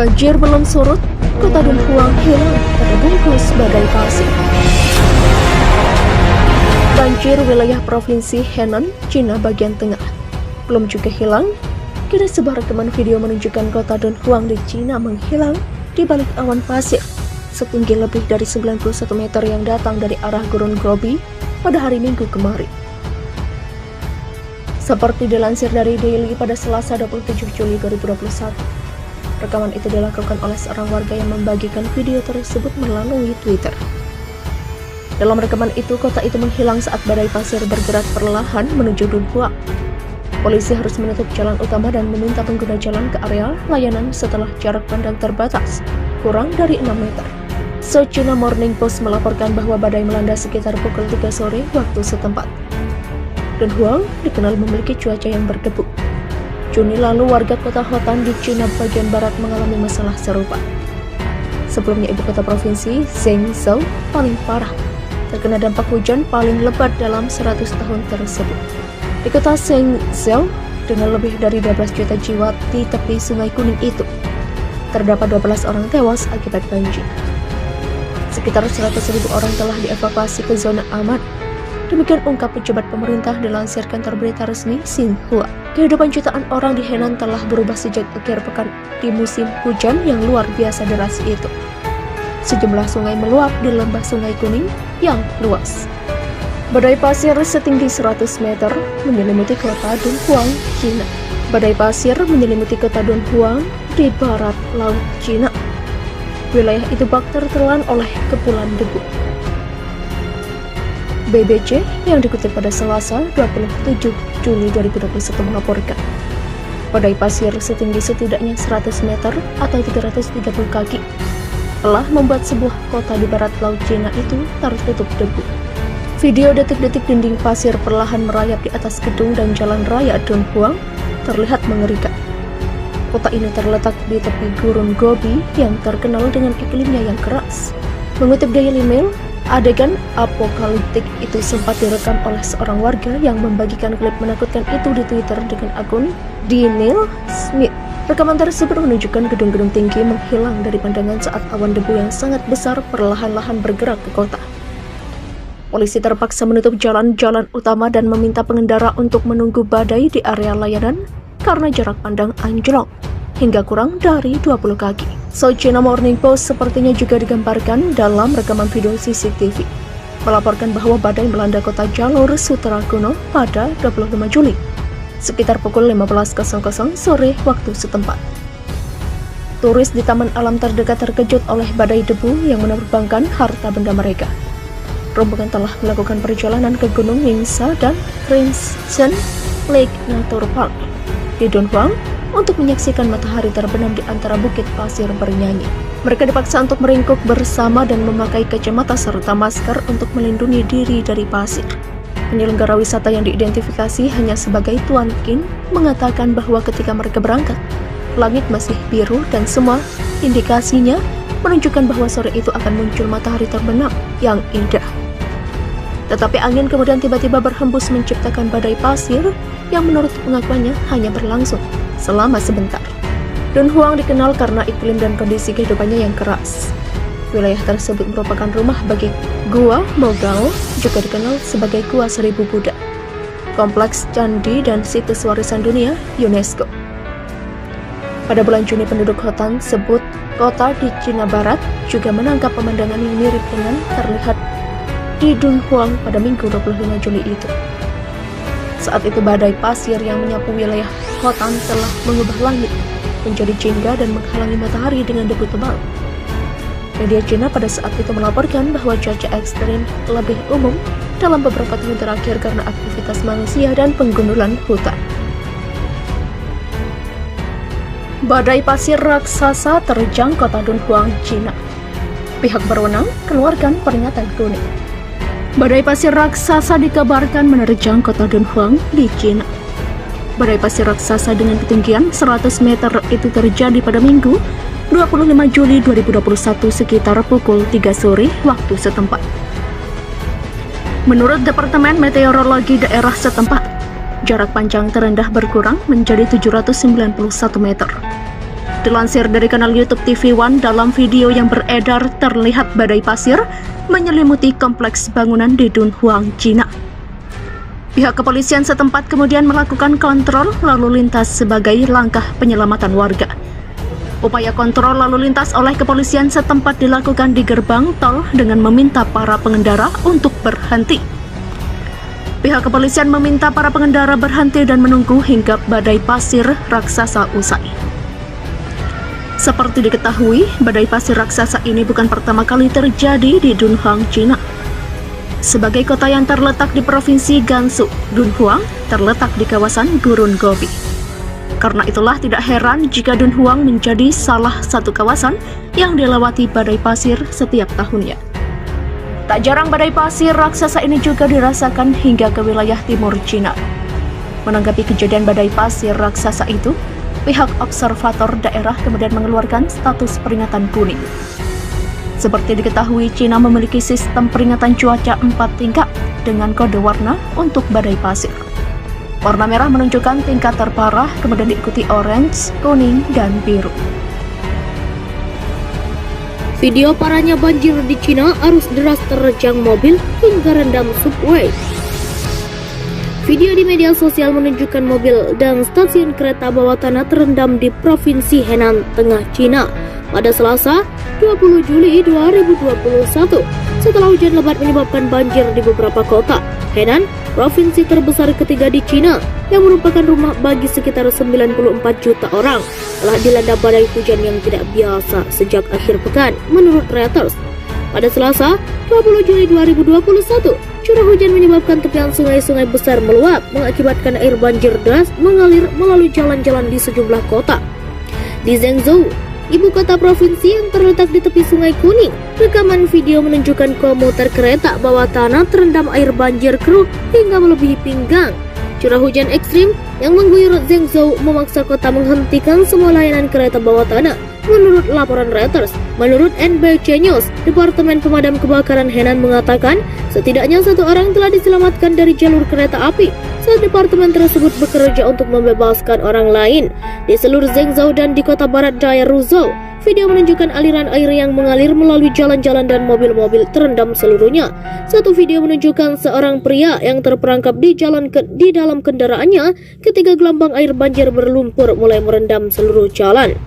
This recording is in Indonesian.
Banjir belum surut, kota Dunhuang hilang terbungkus badai pasir. Banjir wilayah Provinsi Henan, Cina bagian tengah belum juga hilang. Kini sebuah rekaman video menunjukkan kota Dunhuang di Cina menghilang di balik awan pasir setinggi lebih dari 91 meter yang datang dari arah Gurun Gobi pada hari Minggu kemarin. Seperti dilansir dari Daily pada Selasa 27 Juli 2021, rekaman itu dilakukan oleh seorang warga yang membagikan video tersebut melalui Twitter. Dalam rekaman itu, kota itu menghilang saat badai pasir bergerak perlahan menuju Dunhuang. Polisi harus menutup jalan utama dan meminta pengguna jalan ke area layanan setelah jarak pandang terbatas, kurang dari 6 meter. So China Morning Post melaporkan bahwa badai melanda sekitar pukul 3 sore waktu setempat. Dunhuang dikenal memiliki cuaca yang berdebu. Juni lalu, warga kota Hotan di Cina bagian barat mengalami masalah serupa. Sebelumnya, ibu kota provinsi Zhengzhou paling parah, terkena dampak hujan paling lebat dalam 100 tahun tersebut. Di kota Zhengzhou, dengan lebih dari 12 juta jiwa di tepi Sungai Kuning itu, terdapat 12 orang tewas akibat banjir. Sekitar 100.000 orang telah dievakuasi ke zona aman. Demikian ungkap pejabat pemerintah dilansir kantor berita resmi Xinhua. Kehidupan jutaan orang di Henan telah berubah sejak akhir pekan di musim hujan yang luar biasa deras itu. Sejumlah sungai meluap di lembah Sungai Kuning yang luas. Badai pasir setinggi 100 meter menyelimuti kota Dunhuang, Cina. Badai pasir menyelimuti kota Dunhuang di barat laut Cina. Wilayah itu bak tertelan oleh kepulan debu. BBC yang dikutip pada Selasa 27 Juli 2021 melaporkan, badai pasir setinggi setidaknya 100 meter atau 330 kaki telah membuat sebuah kota di barat laut Cina itu tertutup debu. Video detik-detik dinding pasir perlahan merayap di atas gedung dan jalan raya Dunhuang terlihat mengerikan. Kota ini terletak di tepi Gurun Gobi yang terkenal dengan iklimnya yang keras. Mengutip Daily Mail, adegan apokaliptik itu sempat direkam oleh seorang warga yang membagikan klip menakutkan itu di Twitter dengan akun Daniel Smith. Rekaman tersebut menunjukkan gedung-gedung tinggi menghilang dari pandangan saat awan debu yang sangat besar perlahan-lahan bergerak ke kota. Polisi terpaksa menutup jalan-jalan utama dan meminta pengendara untuk menunggu badai di area layanan karena jarak pandang anjlok hingga kurang dari 20 kaki. So China Morning Post sepertinya juga digambarkan dalam rekaman video CCTV, melaporkan bahwa badai melanda kota jalur Sutra kuno pada 25 Juli, sekitar pukul 15.00 sore waktu setempat. Turis di taman alam terdekat terkejut oleh badai debu yang menerbangkan harta benda mereka. Rombongan telah melakukan perjalanan ke Gunung Ningxia dan Crimson Lake Nature Park di Dunhuang untuk menyaksikan matahari terbenam di antara bukit pasir bernyanyi. Mereka dipaksa untuk meringkuk bersama dan memakai kacamata serta masker untuk melindungi diri dari pasir. Penyelenggara wisata yang diidentifikasi hanya sebagai Tuan Kin mengatakan bahwa ketika mereka berangkat, langit masih biru dan semua indikasinya menunjukkan bahwa sore itu akan muncul matahari terbenam yang indah. Tetapi angin kemudian tiba-tiba berhembus menciptakan badai pasir yang menurut pengakuannya hanya berlangsung selama sebentar. Dunhuang dikenal karena iklim dan kondisi kehidupannya yang keras. Wilayah tersebut merupakan rumah bagi Gua Mogao, juga dikenal sebagai Gua Seribu Buddha, kompleks candi dan situs warisan dunia UNESCO. Pada bulan Juni, penduduk Hotan sebut kota di Cina Barat juga menangkap pemandangan yang mirip dengan terlihat di Dunhuang pada Minggu 25 Juli itu. Saat itu badai pasir yang menyapu wilayah Hotan telah mengubah langit menjadi jingga dan menghalangi matahari dengan debu tebal. Media Cina pada saat itu melaporkan bahwa cuaca ekstrim lebih umum dalam beberapa tahun terakhir karena aktivitas manusia dan penggundulan hutan. Badai pasir raksasa terjang kota Dunhuang, Cina. Pihak berwenang keluarkan pernyataan kuning. Badai pasir raksasa dikabarkan menerjang kota Dunhuang di Cina. Badai pasir raksasa dengan ketinggian 100 meter itu terjadi pada Minggu 25 Juli 2021 sekitar pukul 3 sore waktu setempat. Menurut Departemen Meteorologi daerah setempat, jarak panjang terendah berkurang menjadi 791 meter. Dilansir dari kanal YouTube TV One, dalam video yang beredar terlihat badai pasir menyelimuti kompleks bangunan di Dunhuang, Cina. Pihak kepolisian setempat kemudian melakukan kontrol lalu lintas sebagai langkah penyelamatan warga. Upaya kontrol lalu lintas oleh kepolisian setempat dilakukan di gerbang tol dengan meminta para pengendara untuk berhenti. Pihak kepolisian meminta para pengendara berhenti dan menunggu hingga badai pasir raksasa usai. Seperti diketahui, badai pasir raksasa ini bukan pertama kali terjadi di Dunhuang, Cina. Sebagai kota yang terletak di Provinsi Gansu, Dunhuang terletak di kawasan Gurun Gobi. Karena itulah tidak heran jika Dunhuang menjadi salah satu kawasan yang dilewati badai pasir setiap tahunnya. Tak jarang badai pasir raksasa ini juga dirasakan hingga ke wilayah timur Cina. Menanggapi kejadian badai pasir raksasa itu, pihak observator daerah kemudian mengeluarkan status peringatan kuning. Seperti diketahui, Cina memiliki sistem peringatan cuaca 4 tingkat dengan kode warna untuk badai pasir. Warna merah menunjukkan tingkat terparah, kemudian diikuti orange, kuning, dan biru. Video parahnya banjir di Cina, arus deras terjang mobil hingga rendam subway. Video di media sosial menunjukkan mobil dan stasiun kereta bawah tanah terendam di Provinsi Henan, Tengah Cina pada Selasa 20 Juli 2021 setelah hujan lebat menyebabkan banjir di beberapa kota. Henan, provinsi terbesar ketiga di Cina yang merupakan rumah bagi sekitar 94 juta orang, telah dilanda badai hujan yang tidak biasa sejak akhir pekan, menurut Reuters. Pada Selasa 20 Juli 2021, curah hujan menyebabkan tepian sungai-sungai besar meluap, mengakibatkan air banjir deras mengalir melalui jalan-jalan di sejumlah kota. Di Zhengzhou, ibu kota provinsi yang terletak di tepi Sungai Kuning, rekaman video menunjukkan komuter kereta bawah tanah terendam air banjir keruh hingga melebihi pinggang. Curah hujan ekstrim yang mengguyur Zhengzhou memaksa kota menghentikan semua layanan kereta bawah tanah, menurut laporan Reuters. Menurut NBC News, Departemen Pemadam Kebakaran Henan mengatakan setidaknya 1 orang telah diselamatkan dari jalur kereta api saat departemen tersebut bekerja untuk membebaskan orang lain. Di seluruh Zhengzhou dan di kota barat daya Ruzhou, video menunjukkan aliran air yang mengalir melalui jalan-jalan dan mobil-mobil terendam seluruhnya. Satu video menunjukkan seorang pria yang terperangkap di dalam kendaraannya ketika gelombang air banjir berlumpur mulai merendam seluruh jalan.